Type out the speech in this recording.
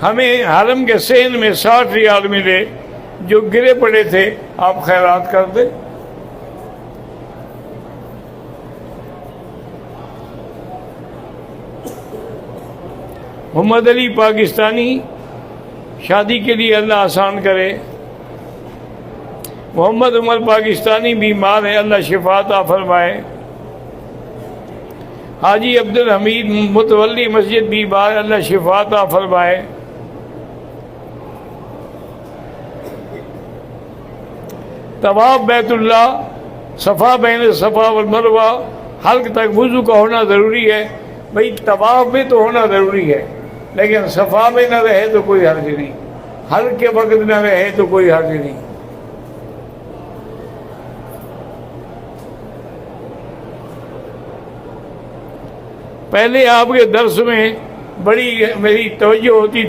हमें हरम के सेन में 60 रियाल मिले जो गिरे पड़े थे, आप खैरात कर दे। मोहम्मद अली पाकिस्तानी, शादी के लिए अल्लाह आसान करे। मोहम्मद उमर पाकिस्तानी बीमार है, अल्लाह शिफा अता फरमाए। हाजी अब्दुल हमीद मुतवल्ली मस्जिद बीमार, अल्लाह शिफा अता फरमाए। तवाफ बैतुल्लाह, सफ़ा बैन सफ़ा वल मरवा, हल्क तक वुज़ू का होना ज़रूरी है। भाई तवाफ में तो होना ज़रूरी है, लेकिन सफ़ा में न रहे तो कोई हर्ज नहीं, हल्क के वक्त न रहे तो कोई हर्ज नहीं। पहले आपके दर्स में बड़ी मेरी तवज्जो होती थी